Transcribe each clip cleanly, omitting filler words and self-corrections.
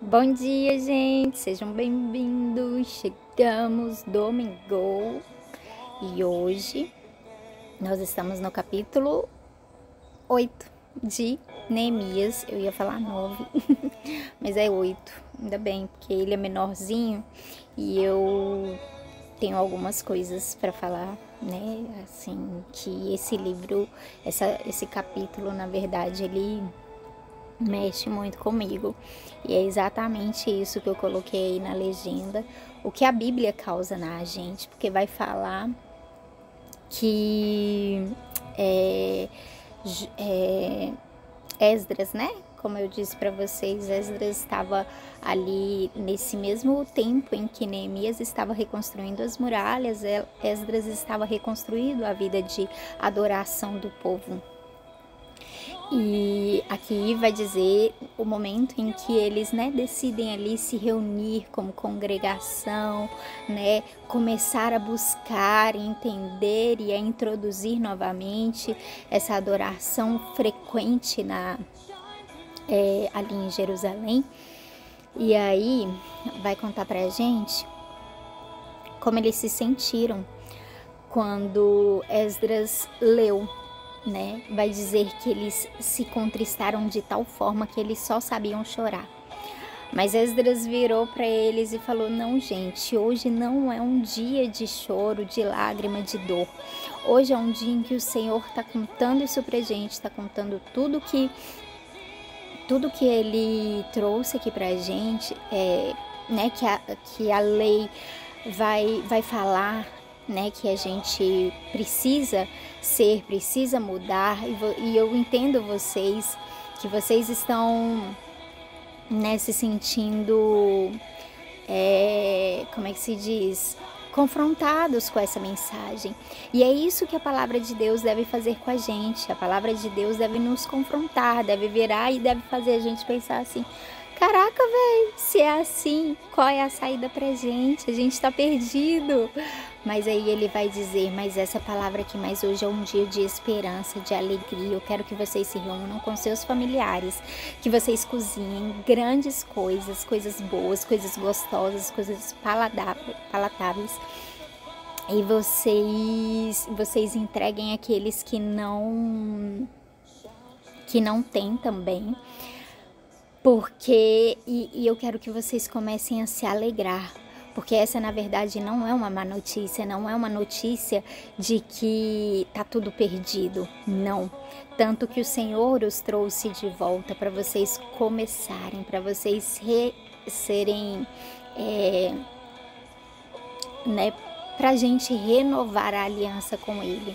Bom dia, gente! Sejam bem-vindos! Chegamos domingo e hoje nós estamos no capítulo 8 de Neemias. Eu ia falar 9, mas é 8, ainda bem, porque ele é menorzinho e eu tenho algumas coisas para falar, né? Assim, que esse livro, esse capítulo, na verdade, ele mexe muito comigo. E é exatamente isso que eu coloquei aí na legenda, o que a Bíblia causa na gente, porque vai falar que Esdras, né? Como eu disse para vocês, Esdras estava ali nesse mesmo tempo em que Neemias estava reconstruindo as muralhas, Esdras estava reconstruindo a vida de adoração do povo. E aqui vai dizer o momento em que eles, né, decidem ali se reunir como congregação, né, começar a buscar, entender e a introduzir novamente essa adoração frequente ali em Jerusalém. E aí vai contar pra gente como eles se sentiram quando Esdras leu, né? Vai dizer que eles se contristaram de tal forma que eles só sabiam chorar. Mas Esdras virou para eles e falou: não, gente, hoje não é um dia de choro, de lágrima, de dor. Hoje é um dia em que o Senhor está contando isso pra gente, está contando tudo que ele trouxe aqui pra gente, né? Que a lei vai falar, né, que a gente precisa mudar, e eu entendo vocês, que vocês estão, né, se sentindo, como é que se diz? Confrontados com essa mensagem. E é isso que a palavra de Deus deve fazer com a gente. A palavra de Deus deve nos confrontar, deve virar e deve fazer a gente pensar assim: caraca, velho, se é assim, qual é a saída pra gente? A gente tá perdido. Mas aí ele vai dizer: mas essa palavra aqui, mas hoje é um dia de esperança, de alegria. Eu quero que vocês se reúnam com seus familiares, que vocês cozinhem grandes coisas, coisas boas, coisas gostosas, coisas palatáveis. E vocês entreguem aqueles que não têm também. Porque, e eu quero que vocês comecem a se alegrar, porque essa na verdade não é uma má notícia, não é uma notícia de que tá tudo perdido, não. Tanto que o Senhor os trouxe de volta para vocês começarem, para vocês serem, né, pra gente renovar a aliança com Ele.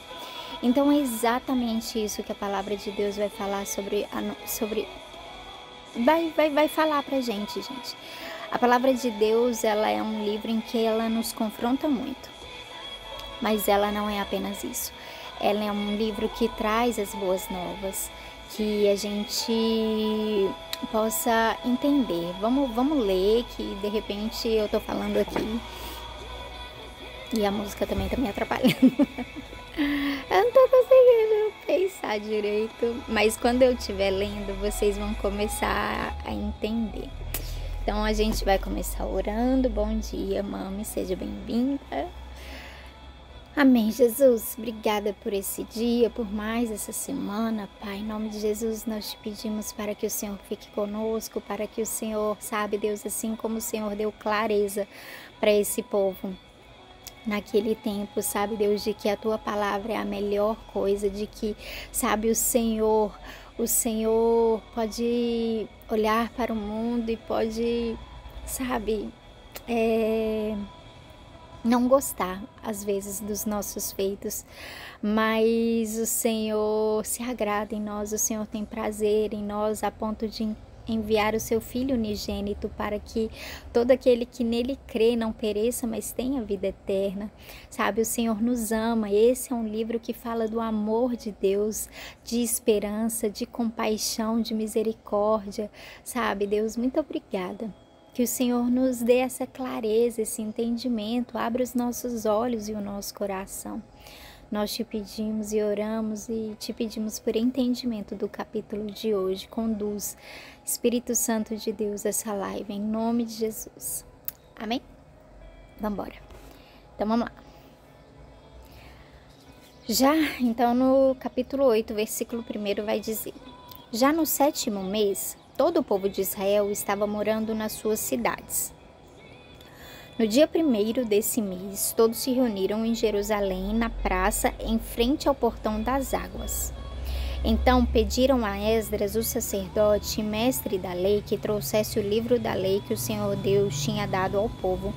Então é exatamente isso que a palavra de Deus vai falar vai falar pra gente. A palavra de Deus, ela é um livro em que ela nos confronta muito. Mas ela não é apenas isso. Ela é um livro que traz as boas novas, que a gente possa entender. Vamos ler, que de repente eu tô falando aqui e a música também tá me atrapalhando. Eu não tô conseguindo pensar direito, mas quando eu estiver lendo, vocês vão começar a entender. Então a gente vai começar orando. Bom dia, mami, seja bem-vinda. Amém, Jesus. Obrigada por esse dia, por mais essa semana, Pai. Em nome de Jesus, nós te pedimos para que o Senhor fique conosco, para que o Senhor, sabe, Deus, assim como o Senhor deu clareza para esse povo naquele tempo, sabe, Deus, de que a tua palavra é a melhor coisa, de que, sabe, o Senhor pode olhar para o mundo e pode, sabe, não gostar às vezes dos nossos feitos, mas o Senhor se agrada em nós, o Senhor tem prazer em nós a ponto de enviar o seu Filho unigênito para que todo aquele que nele crê não pereça, mas tenha vida eterna. Sabe, o Senhor nos ama. Esse é um livro que fala do amor de Deus, de esperança, de compaixão, de misericórdia. Sabe, Deus, muito obrigada. Que o Senhor nos dê essa clareza, esse entendimento, abra os nossos olhos e o nosso coração. Nós te pedimos e oramos e te pedimos por entendimento do capítulo de hoje. Conduz, Espírito Santo de Deus, essa live em nome de Jesus. Amém? Vamos embora. Então vamos lá. Já, então, no capítulo 8, versículo 1 vai dizer: Já no 7º mês, todo o povo de Israel estava morando nas suas cidades. No dia 1º desse mês, todos se reuniram em Jerusalém, na praça, em frente ao portão das águas. Então pediram a Esdras, o sacerdote e mestre da lei, que trouxesse o livro da lei que o Senhor Deus tinha dado ao povo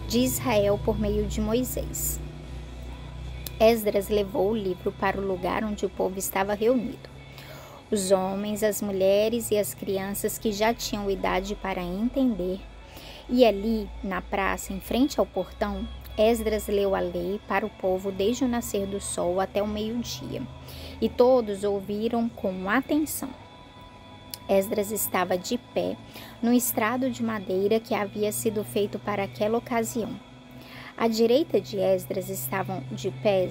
de Israel por meio de Moisés. Esdras levou o livro para o lugar onde o povo estava reunido. Os homens, as mulheres e as crianças que já tinham idade para entender. E ali, na praça, em frente ao portão, Esdras leu a lei para o povo desde o nascer do sol até o meio-dia. E todos ouviram com atenção. Esdras estava de pé no estrado de madeira que havia sido feito para aquela ocasião. À direita de Esdras estavam de pé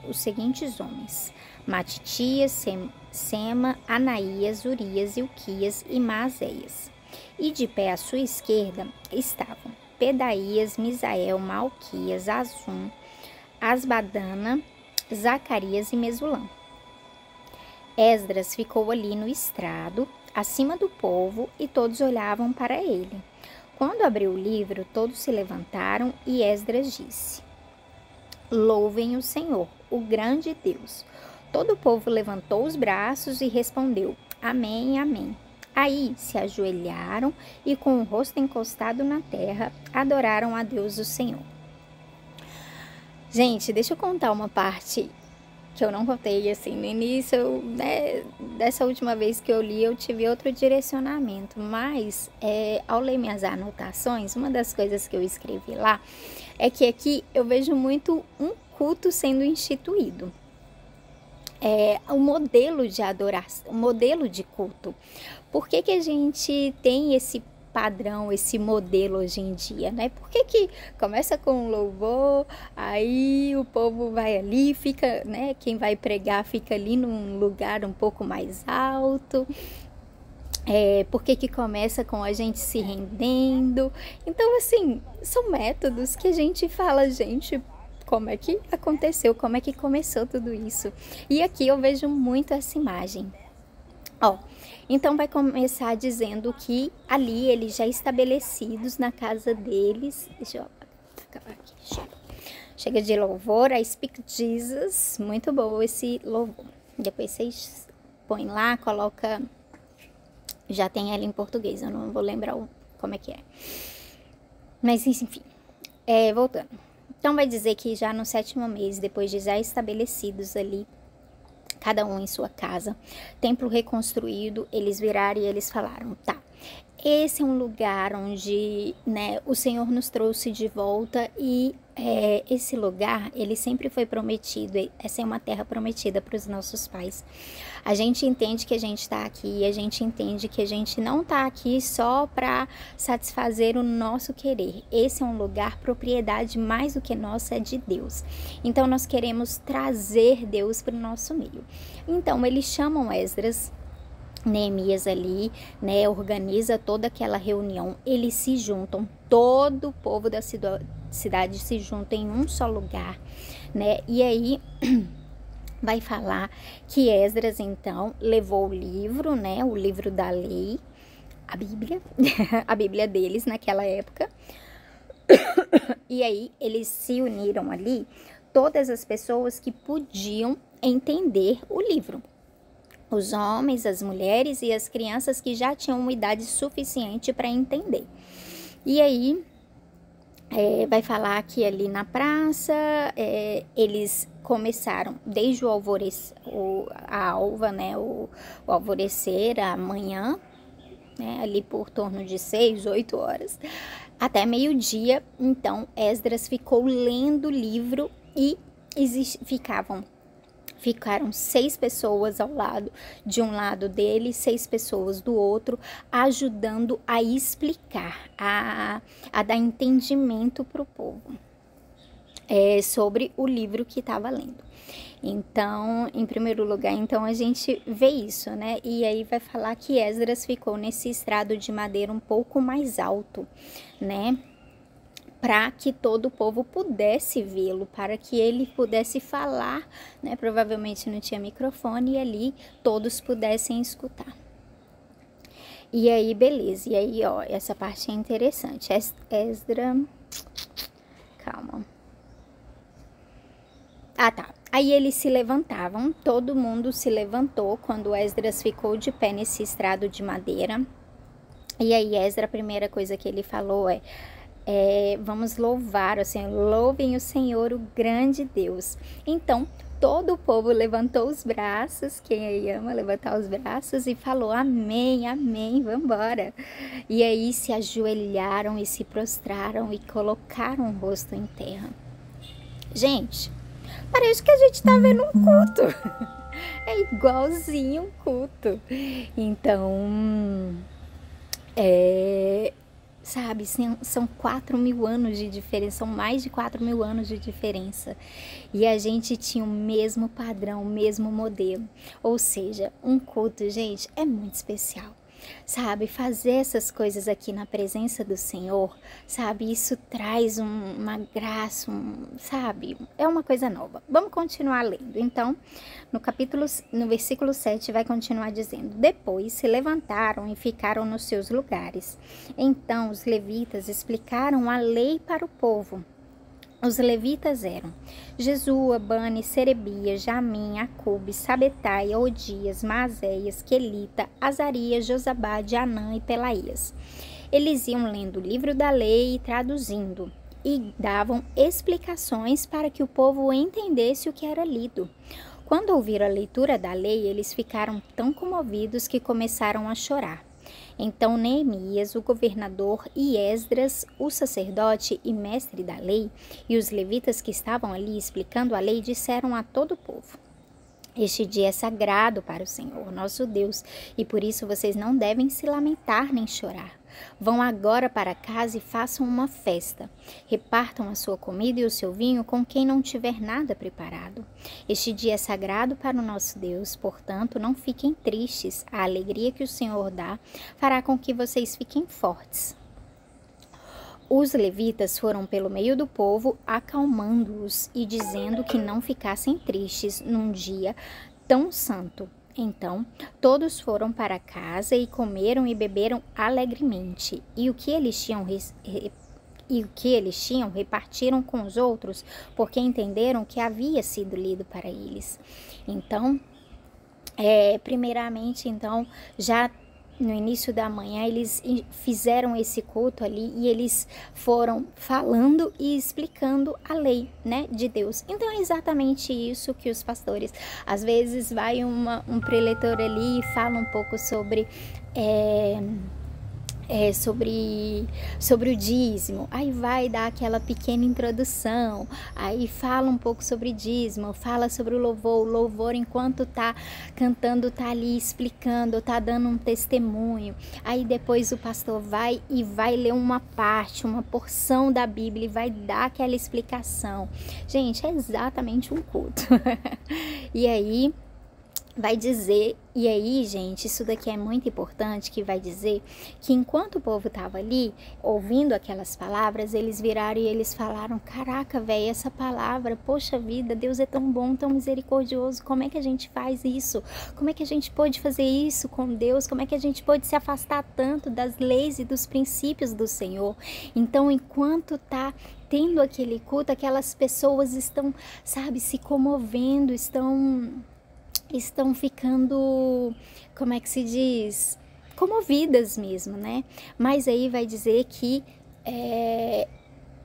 os seguintes homens: Matitias, Sema, Anaías, Urias, Ilquias e Maazéias. E de pé à sua esquerda estavam Pedaías, Misael, Malquias, Azum, Asbadana, Zacarias e Mesulã. Esdras ficou ali no estrado, acima do povo, e todos olhavam para ele. Quando abriu o livro, todos se levantaram e Esdras disse: Louvem o Senhor, o grande Deus. Todo o povo levantou os braços e respondeu: Amém, amém. Aí se ajoelharam e, com o rosto encostado na terra, adoraram a Deus o Senhor. Gente, deixa eu contar uma parte que eu não contei assim no início, dessa última vez que eu li, eu tive outro direcionamento, mas ao ler minhas anotações, uma das coisas que eu escrevi lá é que aqui eu vejo muito um culto sendo instituído. O modelo de adoração, o modelo de culto. Por que que a gente tem esse padrão, esse modelo hoje em dia, né? Por que começa com louvor, aí o povo vai ali, fica, né? Quem vai pregar fica ali num lugar um pouco mais alto. Por que começa com a gente se rendendo? Então, assim, são métodos que a gente fala, gente, como é que aconteceu, como é que começou tudo isso? E aqui eu vejo muito essa imagem. Então vai começar dizendo que ali eles já estabelecidos na casa deles. Deixa eu acabar aqui. Chega de louvor, I speak Jesus. Muito bom esse louvor. Depois vocês põem lá, coloca. Já tem ela em português, eu não vou lembrar como é que é. Mas enfim, voltando. Então vai dizer que já no 7º mês, depois de já estabelecidos ali, cada um em sua casa, templo reconstruído, eles viraram e eles falaram: tá, esse é um lugar onde, né, o Senhor nos trouxe de volta e esse lugar, ele sempre foi prometido, essa é uma terra prometida para os nossos pais. A gente entende que a gente está aqui, a gente entende que a gente não está aqui só para satisfazer o nosso querer. Esse é um lugar, propriedade mais do que nossa, é de Deus. Então nós queremos trazer Deus para o nosso meio. Então eles chamam Esdras, Neemias ali, né, organiza toda aquela reunião, eles se juntam, todo o povo da cidade se junta em um só lugar, né, e aí vai falar que Esdras então levou o livro, né, o livro da lei, a Bíblia, a Bíblia deles naquela época, e aí eles se uniram ali, todas as pessoas que podiam entender o livro. Os homens, as mulheres e as crianças que já tinham uma idade suficiente para entender. E aí, vai falar que ali na praça, eles começaram desde o alvorecer, a alva, né, o alvorecer, a manhã, né, ali por torno de 6, 8 horas, até meio-dia. Então, Esdras ficou lendo o livro e ficaram 6 pessoas ao lado, de um lado dele, 6 pessoas do outro, ajudando a explicar, a dar entendimento para o povo. sobre o livro que estava lendo. Então, em primeiro lugar, então a gente vê isso, né? E aí vai falar que Esdras ficou nesse estrado de madeira um pouco mais alto, né? Para que todo o povo pudesse vê-lo, para que ele pudesse falar, né? Provavelmente não tinha microfone e ali todos pudessem escutar. E aí, beleza. E aí, ó, essa parte é interessante. Esdras... Calma. Ah, tá. Aí eles se levantavam, todo mundo se levantou quando Esdras ficou de pé nesse estrado de madeira. E aí Esdras, a primeira coisa que ele falou vamos louvar, assim, louvem o Senhor, o grande Deus. Então, todo o povo levantou os braços, quem aí ama levantar os braços, e falou amém, amém, vambora. E aí se ajoelharam e se prostraram e colocaram o rosto em terra. Gente, parece que a gente tá vendo um culto. É igualzinho um culto. Então, sabe, são 4.000 anos de diferença, são mais de 4.000 anos de diferença. E a gente tinha o mesmo padrão, o mesmo modelo. Ou seja, um culto, gente, é muito especial. Sabe, fazer essas coisas aqui na presença do Senhor, sabe, isso traz uma graça, sabe, é uma coisa nova. Vamos continuar lendo. Então, no versículo 7 vai continuar dizendo: depois se levantaram e ficaram nos seus lugares. Então os levitas explicaram a lei para o povo. Os levitas eram Jesua, Bani, Serebias, Jamim, Acube, Sabetai, Odias, Maazéias, Quelita, Azarias, Josabade, Anã e Pelaías. Eles iam lendo o livro da lei e traduzindo, e davam explicações para que o povo entendesse o que era lido. Quando ouviram a leitura da lei, eles ficaram tão comovidos que começaram a chorar. Então Neemias, o governador, e Esdras, o sacerdote e mestre da lei, e os levitas que estavam ali explicando a lei, disseram a todo o povo: este dia é sagrado para o Senhor, nosso Deus, e por isso vocês não devem se lamentar nem chorar. Vão agora para casa e façam uma festa. Repartam a sua comida e o seu vinho com quem não tiver nada preparado. Este dia é sagrado para o nosso Deus, portanto, não fiquem tristes. A alegria que o Senhor dá fará com que vocês fiquem fortes. Os levitas foram pelo meio do povo, acalmando-os e dizendo que não ficassem tristes num dia tão santo. Então, todos foram para casa e comeram e beberam alegremente. E o que eles tinham repartiram com os outros, porque entenderam que havia sido lido para eles. Então, primeiramente, então, já no início da manhã, eles fizeram esse culto ali e eles foram falando e explicando a lei, né, de Deus. Então, é exatamente isso que os pastores, às vezes vai um preletor ali e fala um pouco sobre... sobre o dízimo, aí vai dar aquela pequena introdução, aí fala um pouco sobre dízimo, fala sobre o louvor enquanto tá cantando, tá ali explicando, tá dando um testemunho, aí depois o pastor vai ler uma parte, uma porção da Bíblia e vai dar aquela explicação. Gente, é exatamente um culto. E aí vai dizer, e aí, gente, isso daqui é muito importante, que vai dizer que enquanto o povo estava ali, ouvindo aquelas palavras, eles viraram e eles falaram: caraca, velho, essa palavra, poxa vida, Deus é tão bom, tão misericordioso, como é que a gente faz isso? Como é que a gente pode fazer isso com Deus? Como é que a gente pode se afastar tanto das leis e dos princípios do Senhor? Então, enquanto tá tendo aquele culto, aquelas pessoas estão, sabe, se comovendo, estão ficando, como é que se diz, comovidas mesmo, né? Mas aí vai dizer que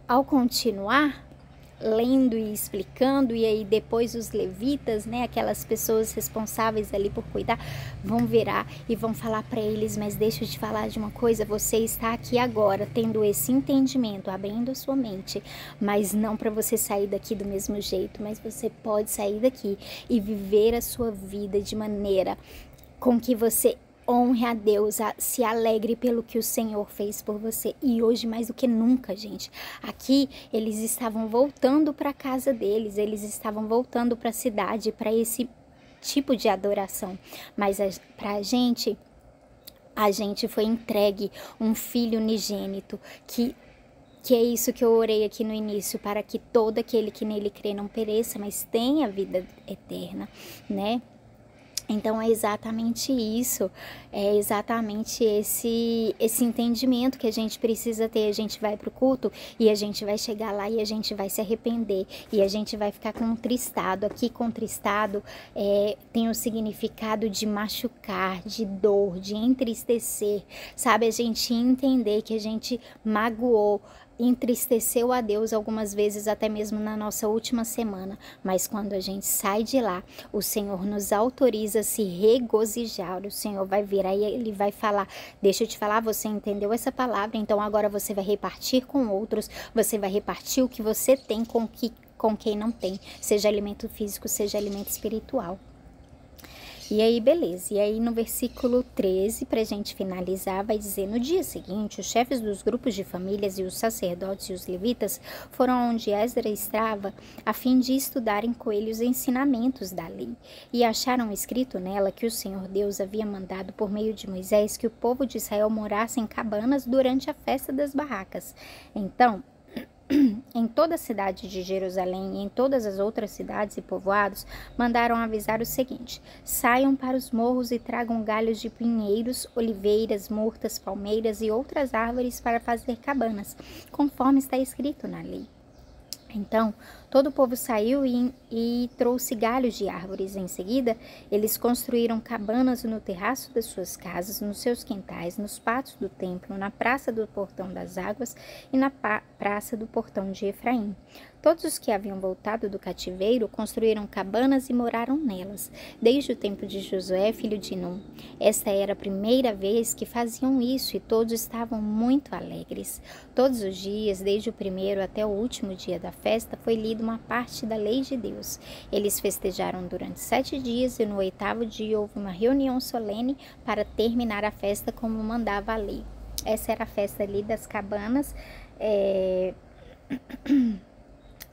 ao continuar lendo e explicando, e aí depois os levitas, né, aquelas pessoas responsáveis ali por cuidar, vão virar e vão falar para eles: mas deixa eu te falar de uma coisa, você está aqui agora tendo esse entendimento, abrindo a sua mente, mas não para você sair daqui do mesmo jeito, mas você pode sair daqui e viver a sua vida de maneira com que você honre a Deus, se alegre pelo que o Senhor fez por você. E hoje, mais do que nunca, gente, aqui eles estavam voltando para a casa deles, eles estavam voltando para a cidade, para esse tipo de adoração. Mas para a gente foi entregue um filho unigênito, que é isso que eu orei aqui no início, para que todo aquele que nele crê não pereça, mas tenha vida eterna, né? Então é exatamente isso, é exatamente esse entendimento que a gente precisa ter. A gente vai para o culto e a gente vai chegar lá e a gente vai se arrepender e a gente vai ficar contristado. Aqui contristado tem o significado de machucar, de dor, de entristecer, sabe? A gente entender que a gente magoou, entristeceu a Deus algumas vezes, até mesmo na nossa última semana, mas quando a gente sai de lá, o Senhor nos autoriza a se regozijar. O Senhor vai vir aí, ele vai falar: deixa eu te falar, você entendeu essa palavra, então agora você vai repartir com outros, você vai repartir o que você tem com quem não tem, seja alimento físico, seja alimento espiritual. E aí, beleza. E aí, no versículo 13, para a gente finalizar, vai dizer: no dia seguinte, os chefes dos grupos de famílias e os sacerdotes e os levitas foram onde Esdras estava, a fim de estudarem com ele os ensinamentos da lei. E acharam escrito nela que o Senhor Deus havia mandado, por meio de Moisés, que o povo de Israel morasse em cabanas durante a festa das barracas. Então, em toda a cidade de Jerusalém e em todas as outras cidades e povoados, mandaram avisar o seguinte: saiam para os morros e tragam galhos de pinheiros, oliveiras, murtas, palmeiras e outras árvores para fazer cabanas, conforme está escrito na lei. Então, todo o povo saiu e trouxe galhos de árvores. Em seguida, eles construíram cabanas no terraço das suas casas, nos seus quintais, nos pátios do templo, na praça do Portão das Águas e na praça do Portão de Efraim. Todos os que haviam voltado do cativeiro construíram cabanas e moraram nelas, desde o tempo de Josué, filho de Num. Esta era a primeira vez que faziam isso e todos estavam muito alegres. Todos os dias, desde o primeiro até o último dia da festa, foi lida uma parte da lei de Deus. Eles festejaram durante 7 dias e no 8º dia houve uma reunião solene para terminar a festa como mandava a lei. Essa era a festa ali das cabanas.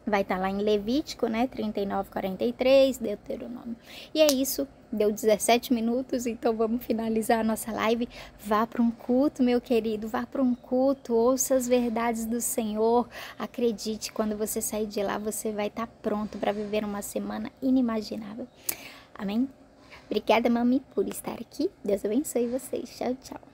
Vai estar lá em Levítico, né? 39, 43, Deuteronômio. E é isso. Deu 17 minutos, então vamos finalizar a nossa live. Vá para um culto, meu querido, vá para um culto, ouça as verdades do Senhor. Acredite, quando você sair de lá, você vai estar pronto para viver uma semana inimaginável. Amém? Obrigada, mami, por estar aqui. Deus abençoe vocês. Tchau, tchau.